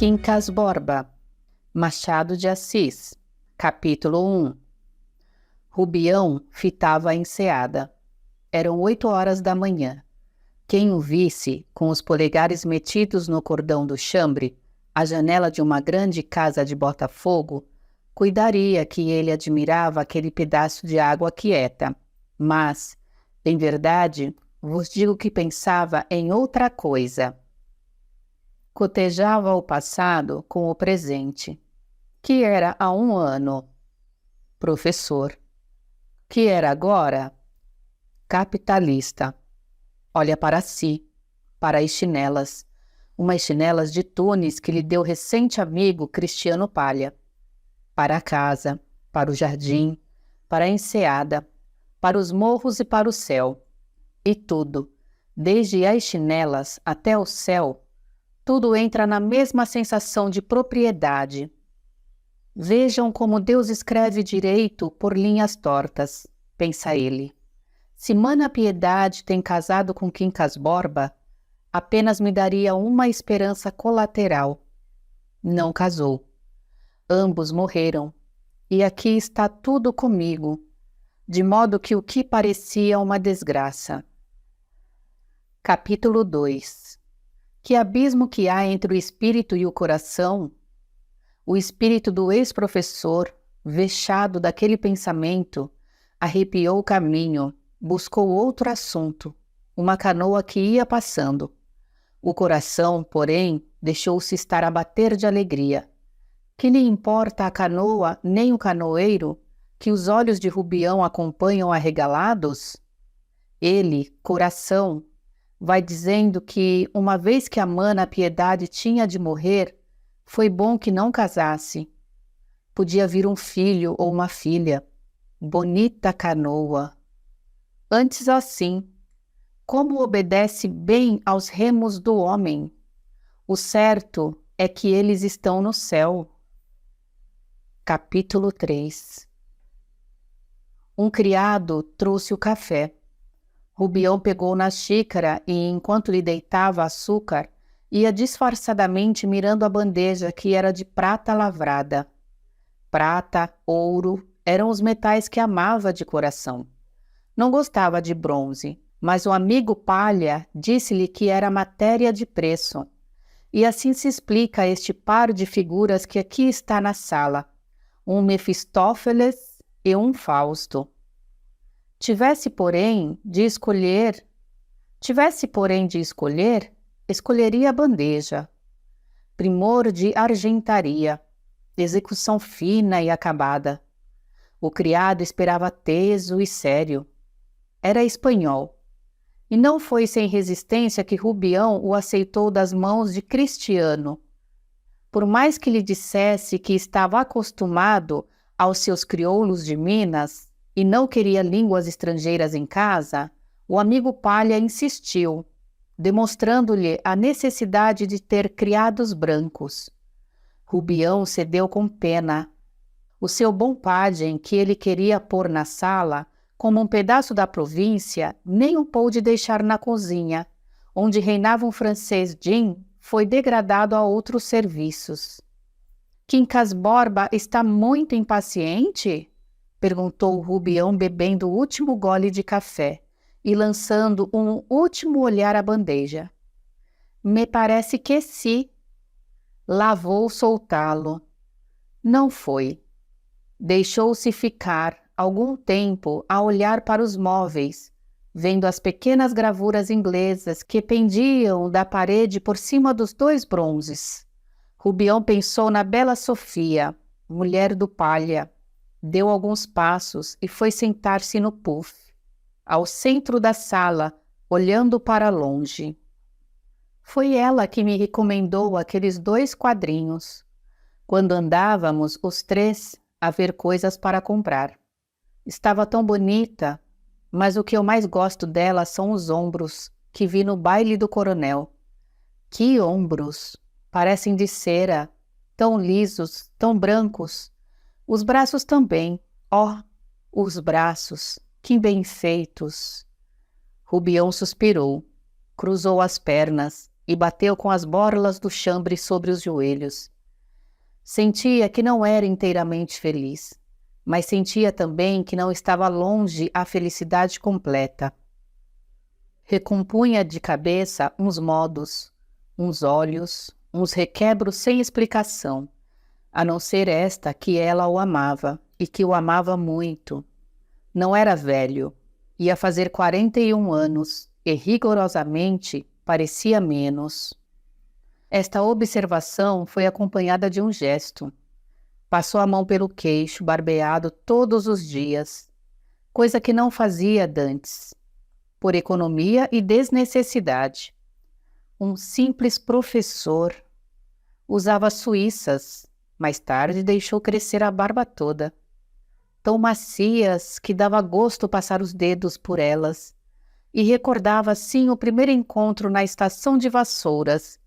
Quincas Borba, Machado de Assis, capítulo 1. Rubião fitava a enseada. Eram 8 horas da manhã. Quem o visse, com os polegares metidos no cordão do chambre, à janela de uma grande casa de Botafogo, cuidaria que ele admirava aquele pedaço de água quieta. Mas, em verdade, vos digo que pensava em outra coisa. Cotejava o passado com o presente, que era há 1 ano, professor, que era agora, capitalista. Olha para si, para as chinelas, umas chinelas de túnis que lhe deu recente amigo Cristiano Palha, para a casa, para o jardim, para a enseada, para os morros e para o céu, e tudo, desde as chinelas até o céu, tudo entra na mesma sensação de propriedade. Vejam como Deus escreve direito por linhas tortas, pensa ele. Se Mana Piedade tem casado com Quincas Borba, apenas me daria uma esperança colateral. Não casou. Ambos morreram, e aqui está tudo comigo, de modo que o que parecia uma desgraça. Capítulo 2. Que abismo que há entre o espírito e o coração? O espírito do ex-professor, vexado daquele pensamento, arrepiou o caminho, buscou outro assunto, uma canoa que ia passando. O coração, porém, deixou-se estar a bater de alegria. Que lhe importa a canoa nem o canoeiro, que os olhos de Rubião acompanham arregalados? Ele, coração, vai dizendo que, uma vez que a Mana Piedade tinha de morrer, foi bom que não casasse. Podia vir um filho ou uma filha. Bonita canoa. Antes assim, como obedece bem aos remos do homem. O certo é que eles estão no céu. Capítulo 3. Um criado trouxe o café. Rubião pegou na xícara e, enquanto lhe deitava açúcar, ia disfarçadamente mirando a bandeja que era de prata lavrada. Prata, ouro, eram os metais que amava de coração. Não gostava de bronze, mas o amigo Palha disse-lhe que era matéria de preço. E assim se explica este par de figuras que aqui está na sala, um Mefistófeles e um Fausto. Tivesse, porém, de escolher, escolheria a bandeja. Primor de argentaria, execução fina e acabada. O criado esperava teso e sério. Era espanhol. E não foi sem resistência que Rubião o aceitou das mãos de Cristiano. Por mais que lhe dissesse que estava acostumado aos seus crioulos de Minas e não queria línguas estrangeiras em casa, o amigo Palha insistiu, demonstrando-lhe a necessidade de ter criados brancos. Rubião cedeu com pena. O seu bom pajem, que ele queria pôr na sala, como um pedaço da província, nem o pôde deixar na cozinha, onde reinava um francês Jean, foi degradado a outros serviços. Quincas Borba está muito impaciente? Perguntou Rubião, bebendo o último gole de café e lançando um último olhar à bandeja. Me parece que sim. Lá vou soltá-lo. Não foi. Deixou-se ficar algum tempo a olhar para os móveis, vendo as pequenas gravuras inglesas que pendiam da parede por cima dos 2 bronzes. Rubião pensou na bela Sofia, mulher do Palha. Deu alguns passos e foi sentar-se no puff, ao centro da sala, olhando para longe. Foi ela que me recomendou aqueles 2 quadrinhos, quando andávamos os 3 a ver coisas para comprar. Estava tão bonita, mas o que eu mais gosto dela são os ombros, que vi no baile do coronel. Que ombros! Parecem de cera, tão lisos, tão brancos. Os braços também, os braços, que bem feitos. Rubião suspirou, cruzou as pernas e bateu com as borlas do chambre sobre os joelhos. Sentia que não era inteiramente feliz, mas sentia também que não estava longe a felicidade completa. Recompunha de cabeça uns modos, uns olhos, uns requebros sem explicação, a não ser esta que ela o amava, e que o amava muito. Não era velho, ia fazer 41 anos, e rigorosamente parecia menos. Esta observação foi acompanhada de um gesto. Passou a mão pelo queixo, barbeado todos os dias, coisa que não fazia dantes, por economia e desnecessidade. Um simples professor. Usava suíças. Mais tarde deixou crescer a barba toda, tão macias que dava gosto passar os dedos por elas, e recordava assim o primeiro encontro na estação de Vassouras,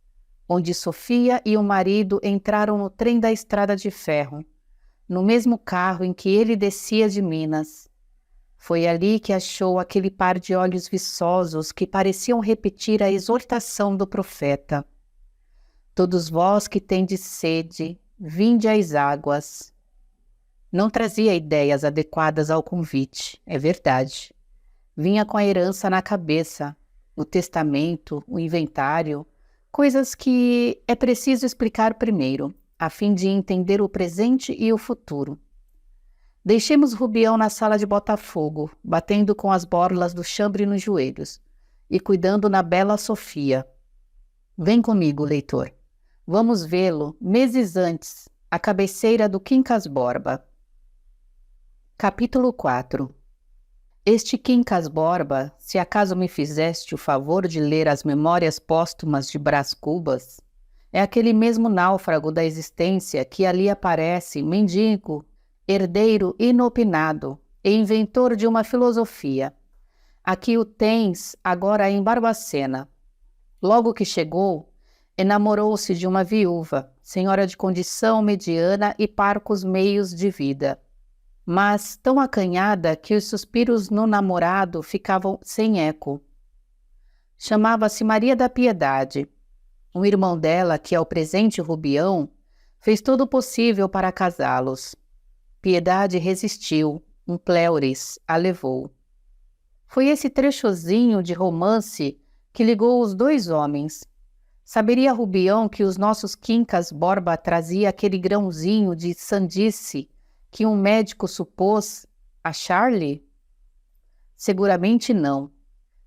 onde Sofia e o marido entraram no trem da estrada de ferro, no mesmo carro em que ele descia de Minas. Foi ali que achou aquele par de olhos viçosos que pareciam repetir a exortação do profeta. Todos vós que tendes sede, vinde às águas. Não trazia ideias adequadas ao convite, é verdade. Vinha com a herança na cabeça, o testamento, o inventário, coisas que é preciso explicar primeiro, a fim de entender o presente e o futuro. Deixemos Rubião na sala de Botafogo, batendo com as borlas do chambre nos joelhos, e cuidando na bela Sofia. Vem comigo, leitor. Vamos vê-lo, meses antes, à cabeceira do Quincas Borba. Capítulo 4. Este Quincas Borba, se acaso me fizeste o favor de ler as memórias póstumas de Brás Cubas, é aquele mesmo náufrago da existência que ali aparece, mendigo, herdeiro inopinado e inventor de uma filosofia. Aqui o tens agora em Barbacena. Logo que chegou, enamorou-se de uma viúva, senhora de condição mediana e parcos meios de vida, mas tão acanhada que os suspiros no namorado ficavam sem eco. Chamava-se Maria da Piedade. Um irmão dela, que é o presente Rubião, fez todo o possível para casá-los. Piedade resistiu, um Pleuris a levou. Foi esse trechozinho de romance que ligou os dois homens. Saberia Rubião que os nossos Quincas Borba trazia aquele grãozinho de sandice que um médico supôs achar-lhe? Seguramente não.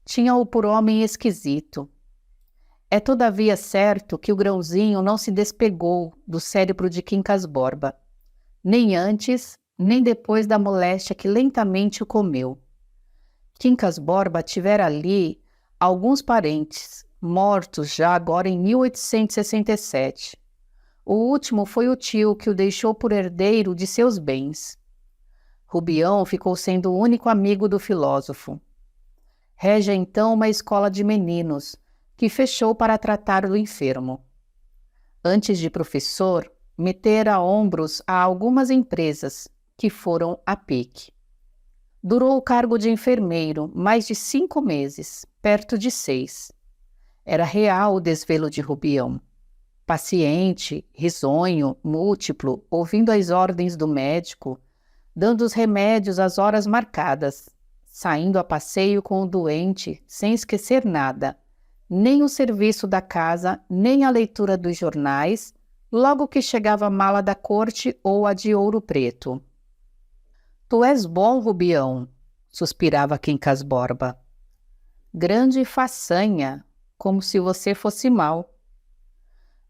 Tinha-o por homem esquisito. É todavia certo que o grãozinho não se despegou do cérebro de Quincas Borba, nem antes, nem depois da moléstia que lentamente o comeu. Quincas Borba tivera ali alguns parentes, mortos já agora em 1867. O último foi o tio que o deixou por herdeiro de seus bens. Rubião ficou sendo o único amigo do filósofo. Rege então uma escola de meninos, que fechou para tratar do enfermo. Antes de professor, metera ombros a algumas empresas, que foram a pique. Durou o cargo de enfermeiro mais de 5 meses, perto de 6. Era real o desvelo de Rubião. Paciente, risonho, múltiplo, ouvindo as ordens do médico, dando os remédios às horas marcadas, saindo a passeio com o doente, sem esquecer nada, nem o serviço da casa, nem a leitura dos jornais, logo que chegava a mala da corte ou a de Ouro Preto. Tu és bom, Rubião, suspirava Quincas Borba. Grande façanha, como se você fosse mau.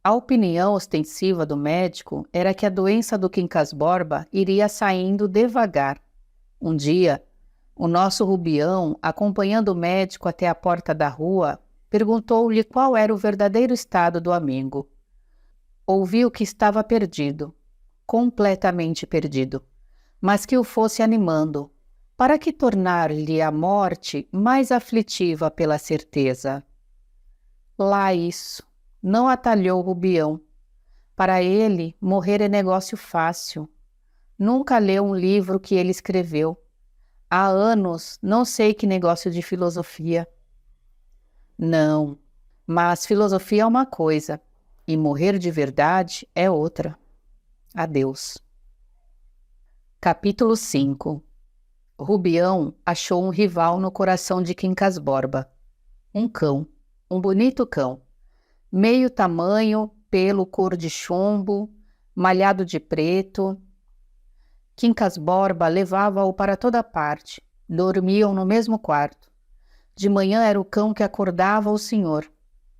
A opinião ostensiva do médico era que a doença do Quincas Borba iria saindo devagar. Um dia, o nosso Rubião, acompanhando o médico até a porta da rua, perguntou-lhe qual era o verdadeiro estado do amigo. Ouviu que estava perdido, completamente perdido, mas que o fosse animando, para que tornar-lhe a morte mais aflitiva pela certeza. Lá isso, não atalhou Rubião. Para ele, morrer é negócio fácil. Nunca leu um livro que ele escreveu. Há anos, não sei que negócio de filosofia. Não, Mas filosofia é uma coisa, e morrer de verdade é outra. Adeus. Capítulo 5. Rubião achou um rival no coração de Quincas Borba. Um cão, um bonito cão. Meio tamanho, pelo cor de chumbo, malhado de preto. Quincas Borba levava-o para toda parte. Dormiam no mesmo quarto. De manhã era o cão que acordava o senhor,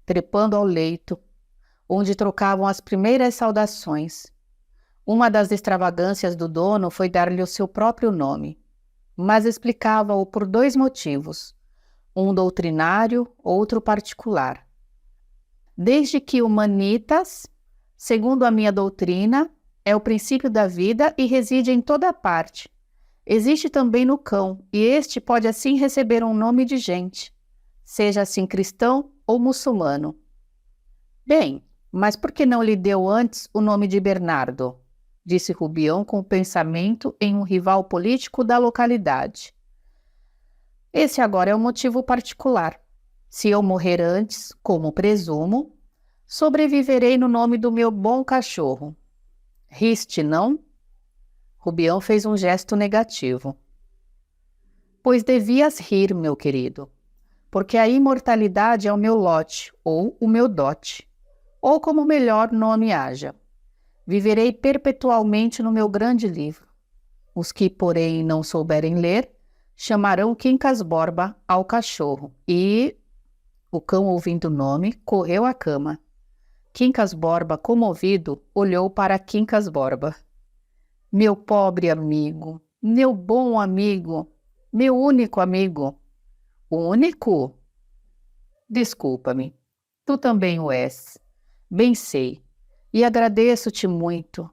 trepando ao leito, onde trocavam as primeiras saudações. Uma das extravagâncias do dono foi dar-lhe o seu próprio nome, mas explicava-o por 2 motivos, um doutrinário, outro particular. Desde que humanitas, segundo a minha doutrina, é o princípio da vida e reside em toda parte. Existe também no cão, e este pode assim receber um nome de gente, seja assim cristão ou muçulmano. Bem, mas por que não lhe deu antes o nome de Bernardo? Disse Rubião com o pensamento em um rival político da localidade. Esse agora é um motivo particular. Se eu morrer antes, como presumo, sobreviverei no nome do meu bom cachorro. Riste, não? Rubião fez um gesto negativo. Pois devias rir, meu querido, porque a imortalidade é o meu lote, ou o meu dote, ou como melhor nome haja. Viverei perpetualmente no meu grande livro. Os que, porém, não souberem ler, chamarão Quincas Borba ao cachorro. E o cão, ouvindo o nome, correu à cama. Quincas Borba, comovido, olhou para Quincas Borba. Meu pobre amigo, meu bom amigo, meu único amigo. Único? Desculpa-me, tu também o és. Bem sei, e agradeço-te muito,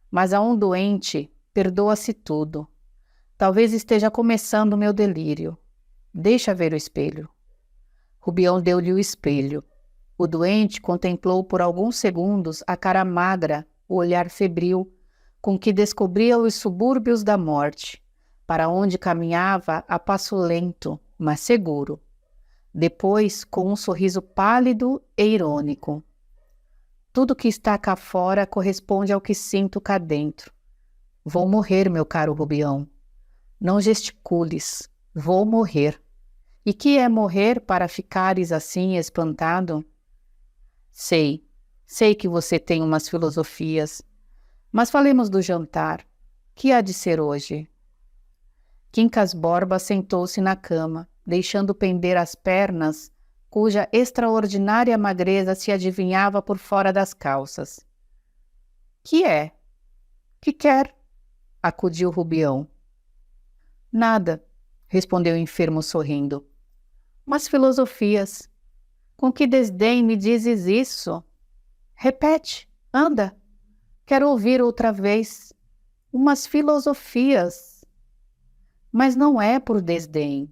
mas a um doente perdoa-se tudo. Talvez esteja começando o meu delírio. Deixa ver o espelho. Rubião deu-lhe o espelho. O doente contemplou por alguns segundos a cara magra, o olhar febril, com que descobria os subúrbios da morte, para onde caminhava a passo lento, mas seguro. Depois, com um sorriso pálido e irônico. Tudo que está cá fora corresponde ao que sinto cá dentro. Vou morrer, meu caro Rubião. Não gesticules. Vou morrer. E que é morrer para ficares assim espantado? Sei que você tem umas filosofias. Mas falemos do jantar. Que há de ser hoje? Quincas Borba sentou-se na cama, deixando pender as pernas, cuja extraordinária magreza se adivinhava por fora das calças. Que é? Que quer? Acudiu Rubião. Nada, respondeu o enfermo sorrindo. Mas filosofias. Com que desdém me dizes isso? Repete, anda. Quero ouvir outra vez. Umas filosofias. Mas não é por desdém,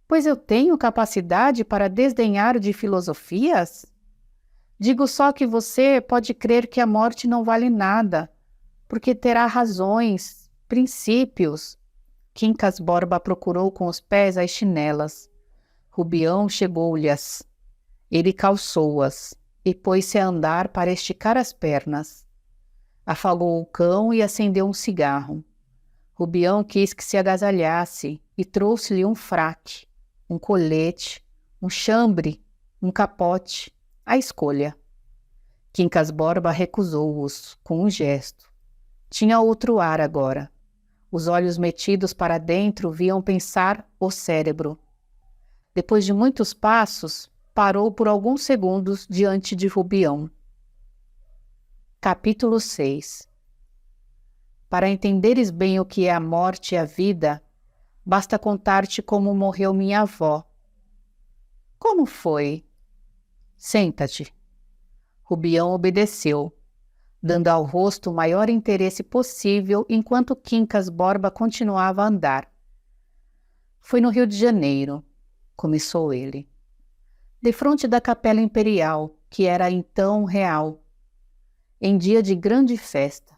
pois eu tenho capacidade para desdenhar de filosofias? Digo só que você pode crer que a morte não vale nada, porque terá razões, princípios. Quincas Borba procurou com os pés as chinelas. Rubião chegou-lhes. Ele calçou-as e pôs-se a andar para esticar as pernas. Afagou o cão e acendeu um cigarro. Rubião quis que se agasalhasse e trouxe-lhe um fraque, um colete, um chambre, um capote, à escolha. Quincas Borba recusou-os com um gesto. Tinha outro ar agora. Os olhos metidos para dentro viam pensar o cérebro. Depois de muitos passos, parou por alguns segundos diante de Rubião. Capítulo 6. Para entenderes bem o que é a morte e a vida, basta contar-te como morreu minha avó. Como foi? Senta-te. Rubião obedeceu, dando ao rosto o maior interesse possível enquanto Quincas Borba continuava a andar. Foi no Rio de Janeiro, começou ele. Defronte da Capela Imperial, que era então real, em dia de grande festa.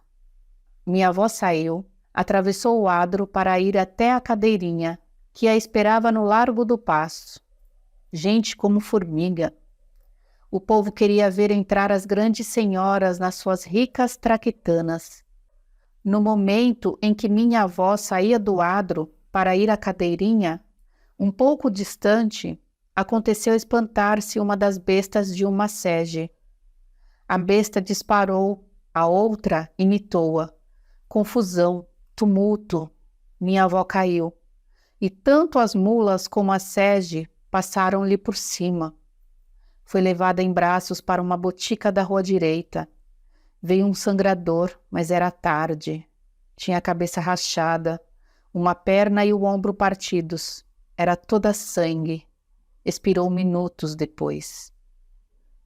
Minha avó saiu, atravessou o adro para ir até a cadeirinha, que a esperava no Largo do Paço. Gente como formiga. O povo queria ver entrar as grandes senhoras nas suas ricas traquitanas. No momento em que minha avó saía do adro para ir à cadeirinha, um pouco distante, aconteceu espantar-se uma das bestas de uma sege. A besta disparou, a outra imitou-a. Confusão, tumulto. Minha avó caiu. E tanto as mulas como a sege passaram-lhe por cima. Foi levada em braços para uma botica da rua direita. Veio um sangrador, mas era tarde. Tinha a cabeça rachada, uma perna e o ombro partidos. Era toda sangue. Expirou minutos depois.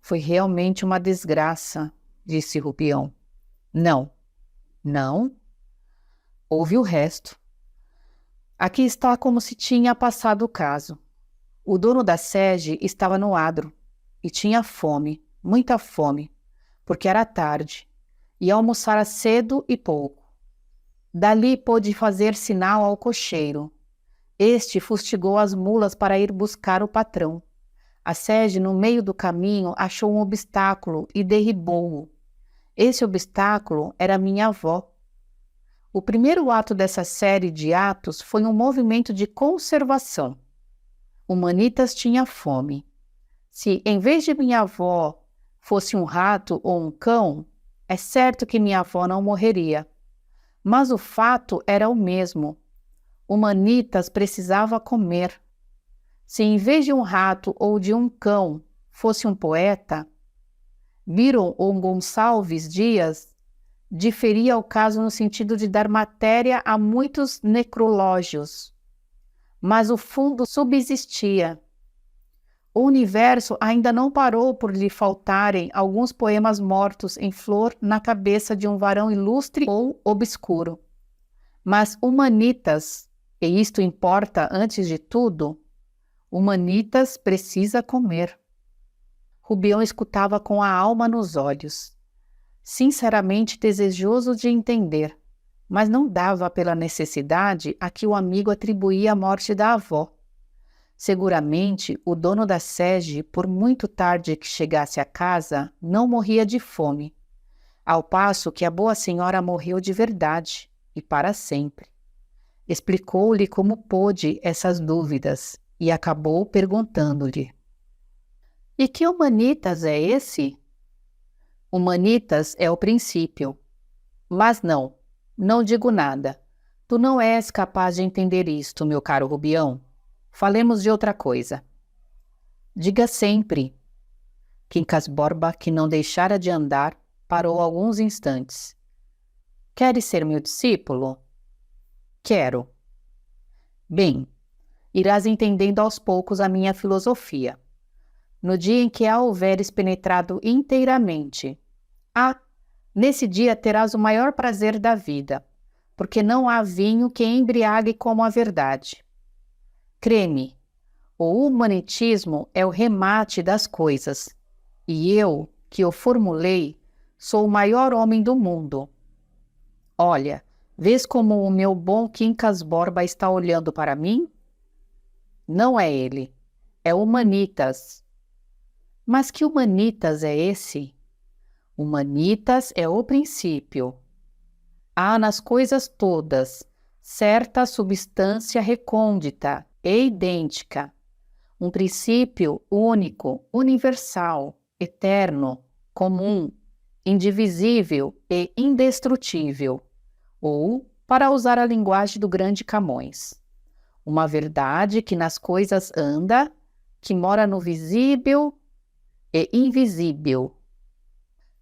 Foi realmente uma desgraça, disse Rubião. Não. Não? Houve o resto. Aqui está como se tinha passado o caso. O dono da sege estava no adro e tinha fome, muita fome, porque era tarde, e almoçara cedo e pouco. Dali pôde fazer sinal ao cocheiro. Este fustigou as mulas para ir buscar o patrão. A sege, no meio do caminho, achou um obstáculo e derribou-o. Esse obstáculo era minha avó. O primeiro ato dessa série de atos foi um movimento de conservação. O Manitas tinha fome. Se, em vez de minha avó, fosse um rato ou um cão, é certo que minha avó não morreria. Mas o fato era o mesmo. O Manitas precisava comer. Se, em vez de um rato ou de um cão, fosse um poeta, Byron ou Gonçalves Dias diferia o caso no sentido de dar matéria a muitos necrológios. Mas o fundo subsistia. O universo ainda não parou por lhe faltarem alguns poemas mortos em flor na cabeça de um varão ilustre ou obscuro. Mas Humanitas, e isto importa antes de tudo, Humanitas precisa comer. Rubião escutava com a alma nos olhos, sinceramente desejoso de entender, mas não dava pela necessidade a que o amigo atribuía a morte da avó. Seguramente, o dono da sege, por muito tarde que chegasse a casa, não morria de fome, ao passo que a boa senhora morreu de verdade e para sempre. Explicou-lhe como pôde essas dúvidas e acabou perguntando-lhe: "E que Humanitas é esse?" "Humanitas é o princípio. Mas não digo nada. Tu não és capaz de entender isto, meu caro Rubião. Falemos de outra coisa." "Diga sempre." Quincas Borba, que não deixara de andar, parou alguns instantes. "Queres ser meu discípulo?" "Quero." "Bem, irás entendendo aos poucos a minha filosofia. No dia em que a houveres penetrado inteiramente, nesse dia terás o maior prazer da vida, porque não há vinho que embriague como a verdade. Crê-me, o humanitismo é o remate das coisas, e eu, que o formulei, sou o maior homem do mundo. Olha, vês como o meu bom Quincas Borba está olhando para mim? Não é ele, é Humanitas." "Mas que Humanitas é esse?" "Humanitas é o princípio. Há nas coisas todas certa substância recôndita e idêntica, um princípio único, universal, eterno, comum, indivisível e indestrutível, ou, para usar a linguagem do grande Camões, uma verdade que nas coisas anda, que mora no visível e invisível.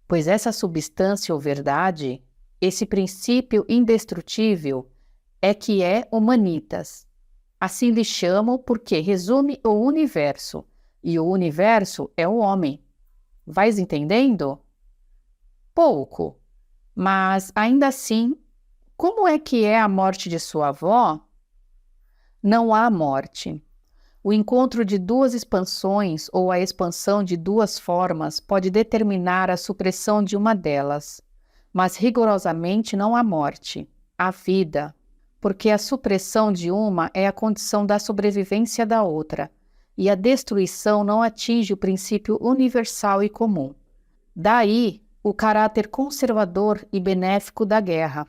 Pois essa substância ou verdade, esse princípio indestrutível, é que é Humanitas. Assim lhe chamo porque resume o universo, e o universo é o homem. Vais entendendo?" "Pouco, mas ainda assim, como é que é a morte de sua avó?" "Não há morte. O encontro de duas expansões ou a expansão de duas formas pode determinar a supressão de uma delas, mas rigorosamente não há morte, há vida, porque a supressão de uma é a condição da sobrevivência da outra, e a destruição não atinge o princípio universal e comum. Daí o caráter conservador e benéfico da guerra.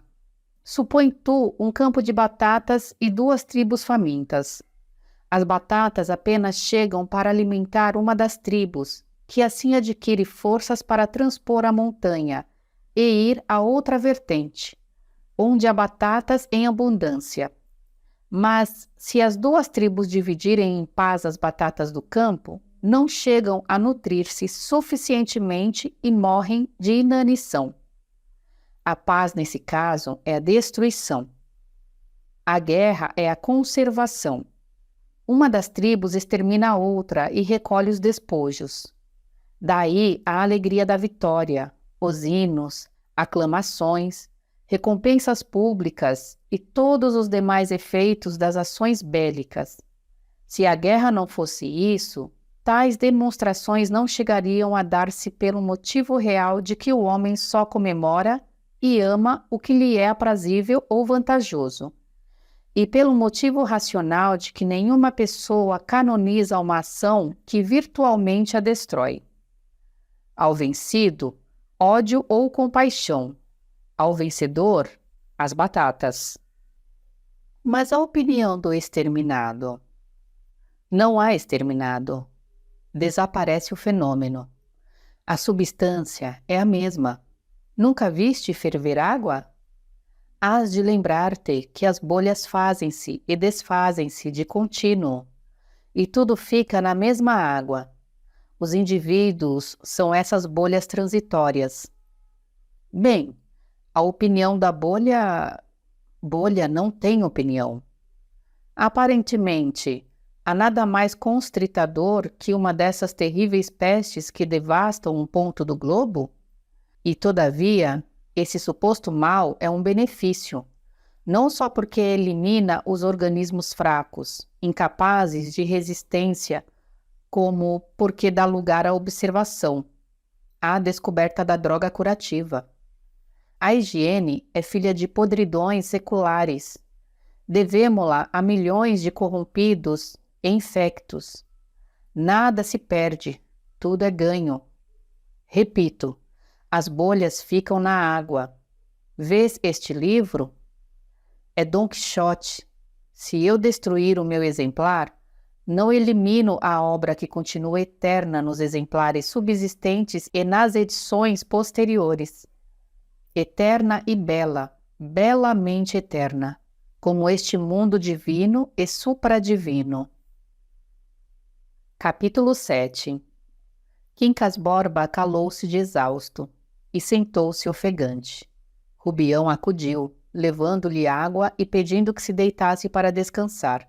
Supõe tu um campo de batatas e 2 tribos famintas. As batatas apenas chegam para alimentar uma das tribos, que assim adquire forças para transpor a montanha e ir a outra vertente, onde há batatas em abundância. Mas, se as 2 tribos dividirem em paz as batatas do campo, não chegam a nutrir-se suficientemente e morrem de inanição. A paz, nesse caso, é a destruição. A guerra é a conservação. Uma das tribos extermina a outra e recolhe os despojos. Daí a alegria da vitória, os hinos, aclamações, recompensas públicas e todos os demais efeitos das ações bélicas. Se a guerra não fosse isso, tais demonstrações não chegariam a dar-se pelo motivo real de que o homem só comemora e ama o que lhe é aprazível ou vantajoso, e pelo motivo racional de que nenhuma pessoa canoniza uma ação que virtualmente a destrói. Ao vencido, ódio ou compaixão. Ao vencedor, as batatas. Mas a opinião do exterminado? Não há exterminado. Desaparece o fenômeno. A substância é a mesma. Nunca viste ferver água? Hás de lembrar-te que as bolhas fazem-se e desfazem-se de contínuo, e tudo fica na mesma água. Os indivíduos são essas bolhas transitórias. Bem, a opinião da bolha... Bolha não tem opinião. Aparentemente, há nada mais constritador que uma dessas terríveis pestes que devastam um ponto do globo? E, todavia, esse suposto mal é um benefício, não só porque elimina os organismos fracos, incapazes de resistência, como porque dá lugar à observação, à descoberta da droga curativa. A higiene é filha de podridões seculares. Devemo-la a milhões de corrompidos e infectos. Nada se perde, tudo é ganho. Repito, as bolhas ficam na água. Vês este livro? É Dom Quixote. Se eu destruir o meu exemplar, não elimino a obra que continua eterna nos exemplares subsistentes e nas edições posteriores. Eterna e bela, belamente eterna, como este mundo divino e supradivino. Capítulo 7. Quincas Borba calou-se de exausto e sentou-se ofegante. Rubião acudiu, levando-lhe água e pedindo que se deitasse para descansar.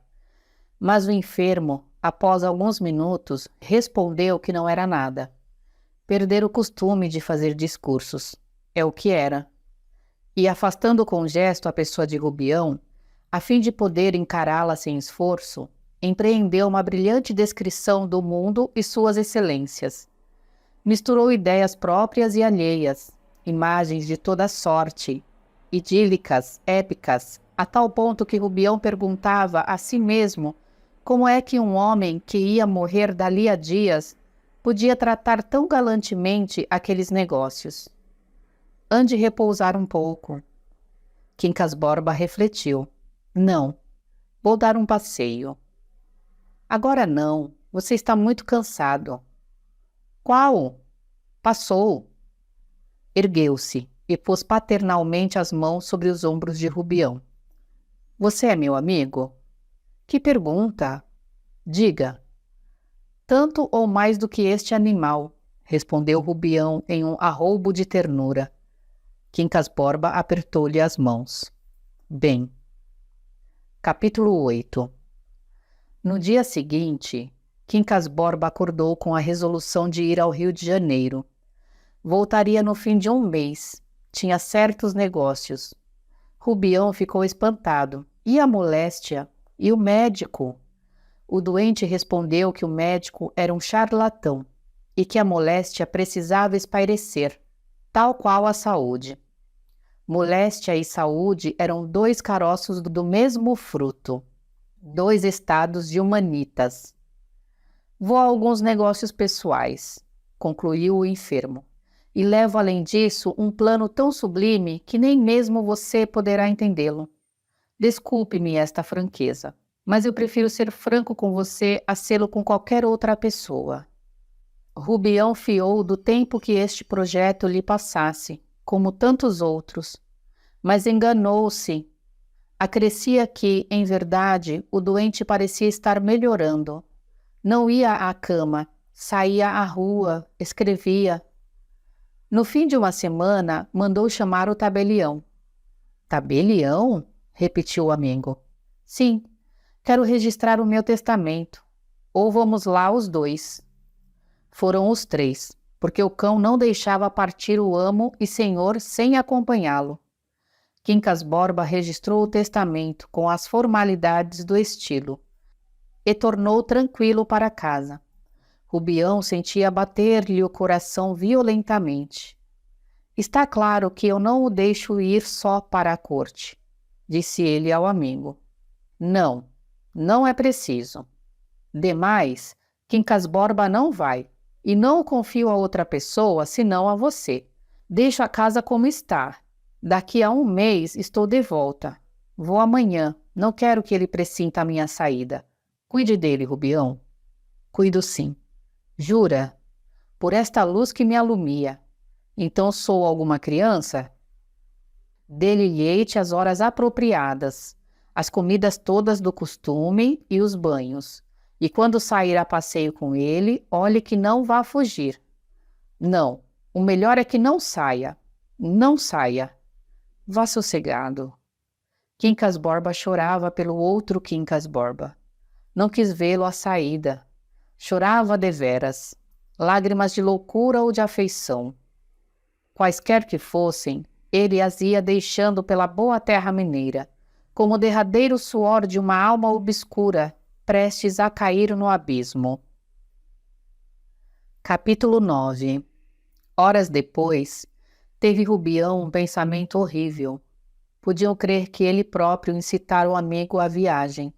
Mas o enfermo, após alguns minutos, respondeu que não era nada. Perdera o costume de fazer discursos. É o que era. E, afastando com gesto a pessoa de Rubião, a fim de poder encará-la sem esforço, empreendeu uma brilhante descrição do mundo e suas excelências. Misturou ideias próprias e alheias, imagens de toda sorte, idílicas, épicas, a tal ponto que Rubião perguntava a si mesmo como é que um homem que ia morrer dali a dias podia tratar tão galantemente aqueles negócios. Ande repousar um pouco. Quincas Borba refletiu. Não, vou dar um passeio. Agora não, você está muito cansado. Qual? Passou. Ergueu-se e pôs paternalmente as mãos sobre os ombros de Rubião. Você é meu amigo? Que pergunta? Diga. Tanto ou mais do que este animal, respondeu Rubião em um arroubo de ternura. Quincas Borba apertou-lhe as mãos. Bem. Capítulo 8. No dia seguinte, Quincas Borba acordou com a resolução de ir ao Rio de Janeiro. Voltaria no fim de um mês. Tinha certos negócios. Rubião ficou espantado. E a moléstia? E o médico? O doente respondeu que o médico era um charlatão e que a moléstia precisava espairecer, tal qual a saúde. Moléstia e saúde eram 2 caroços do mesmo fruto, 2 estados de humanitas. Vou a alguns negócios pessoais, concluiu o enfermo, e levo além disso um plano tão sublime que nem mesmo você poderá entendê-lo. Desculpe-me esta franqueza, mas eu prefiro ser franco com você a sê-lo com qualquer outra pessoa. Rubião fiou do tempo que este projeto lhe passasse, como tantos outros, mas enganou-se. Acrescia que, em verdade, o doente parecia estar melhorando. Não ia à cama, saía à rua, escrevia. No fim de uma semana, mandou chamar o tabelião. Tabelião? Repetiu o amigo. Sim, quero registrar o meu testamento. Ou vamos lá os dois. Foram os três, porque o cão não deixava partir o amo e senhor sem acompanhá-lo. Quincas Borba registrou o testamento com as formalidades do estilo e tornou tranquilo para casa. Rubião sentia bater-lhe o coração violentamente. Está claro que eu não o deixo ir só para a corte, disse ele ao amigo. Não, não é preciso. Demais, Quincas Borba não vai. E não o confio a outra pessoa, senão a você. Deixo a casa como está. Daqui a um mês estou de volta. Vou amanhã. Não quero que ele pressinta a minha saída. Cuide dele, Rubião. Cuido sim. Jura? Por esta luz que me alumia. Então sou alguma criança? Dê-lhe leite às horas apropriadas, as comidas todas do costume e os banhos. E quando sair a passeio com ele, olhe que não vá fugir. Não, o melhor é que não saia. Não saia. Vá sossegado. Quincas Borba chorava pelo outro Quincas Borba. Não quis vê-lo à saída. Chorava deveras, lágrimas de loucura ou de afeição. Quaisquer que fossem, ele as ia deixando pela boa terra mineira, como o derradeiro suor de uma alma obscura, prestes a cair no abismo. Capítulo 9. Horas depois, teve Rubião um pensamento horrível. Podiam crer que ele próprio incitara o amigo à viagem,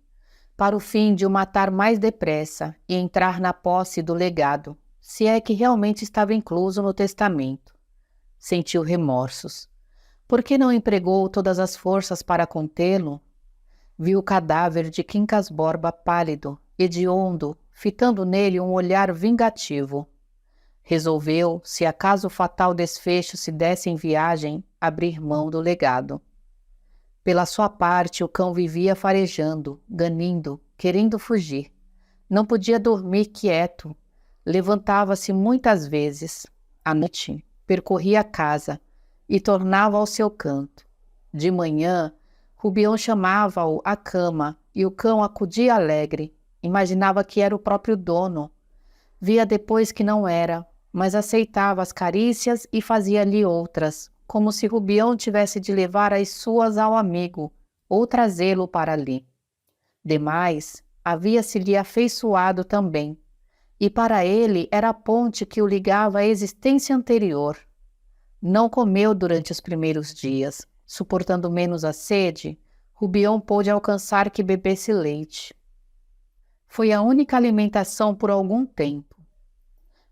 para o fim de o matar mais depressa e entrar na posse do legado, se é que realmente estava incluso no testamento. Sentiu remorsos. Por que não empregou todas as forças para contê-lo? Viu o cadáver de Quincas Borba pálido, hediondo, fitando nele um olhar vingativo. Resolveu, se acaso o fatal desfecho se desse em viagem, abrir mão do legado. Pela sua parte, o cão vivia farejando, ganindo, querendo fugir. Não podia dormir quieto. Levantava-se muitas vezes. À noite, percorria a casa e tornava ao seu canto. De manhã, Rubião chamava-o à cama e o cão acudia alegre. Imaginava que era o próprio dono. Via depois que não era, mas aceitava as carícias e fazia-lhe outras, como se Rubião tivesse de levar as suas ao amigo ou trazê-lo para ali. Demais, havia-se-lhe afeiçoado também, e para ele era a ponte que o ligava à existência anterior. Não comeu durante os primeiros dias. Suportando menos a sede, Rubião pôde alcançar que bebesse leite. Foi a única alimentação por algum tempo.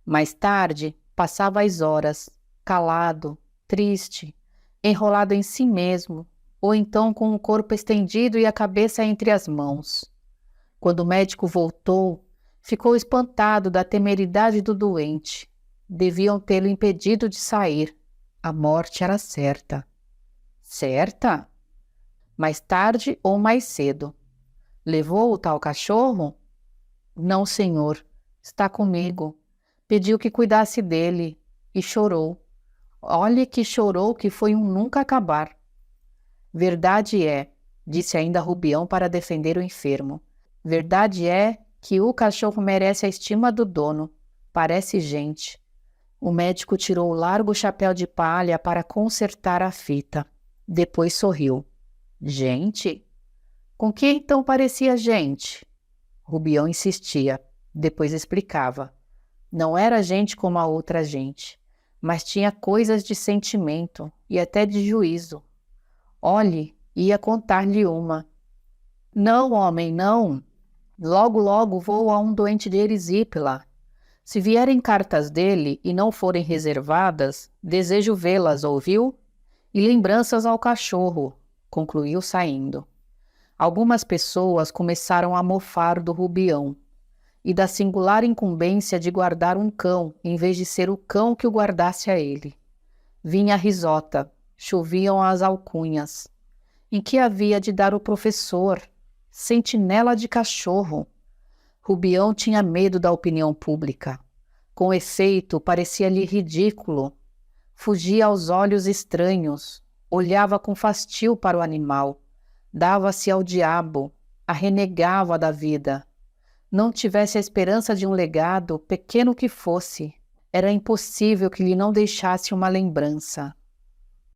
Mais tarde, passava as horas, calado, triste, enrolado em si mesmo, ou então com o corpo estendido e a cabeça entre as mãos. Quando o médico voltou, ficou espantado da temeridade do doente. Deviam tê-lo impedido de sair. A morte era certa. Certa? Mais tarde ou mais cedo. Levou o tal cachorro? Não, senhor. Está comigo. Pediu que cuidasse dele e chorou. Olhe que chorou que foi um nunca acabar. Verdade é, disse ainda Rubião para defender o enfermo. Verdade é que o cachorro merece a estima do dono. Parece gente. O médico tirou o largo chapéu de palha para consertar a fita. Depois sorriu. Gente? Com que então parecia gente? Rubião insistia. Depois explicava. Não era gente como a outra gente, mas tinha coisas de sentimento e até de juízo. Olhe, ia contar-lhe uma. Não, homem, não. Logo, logo vou a um doente de erisípela. Se vierem cartas dele e não forem reservadas, desejo vê-las, ouviu? E lembranças ao cachorro, concluiu saindo. Algumas pessoas começaram a mofar do Rubião e da singular incumbência de guardar um cão, em vez de ser o cão que o guardasse a ele. Vinha a risota, choviam as alcunhas. Em que havia de dar o professor? Sentinela de cachorro. Rubião tinha medo da opinião pública. Com efeito, parecia-lhe ridículo. Fugia aos olhos estranhos, olhava com fastio para o animal, dava-se ao diabo, a renegava da vida. Não tivesse a esperança de um legado, pequeno que fosse, era impossível que lhe não deixasse uma lembrança.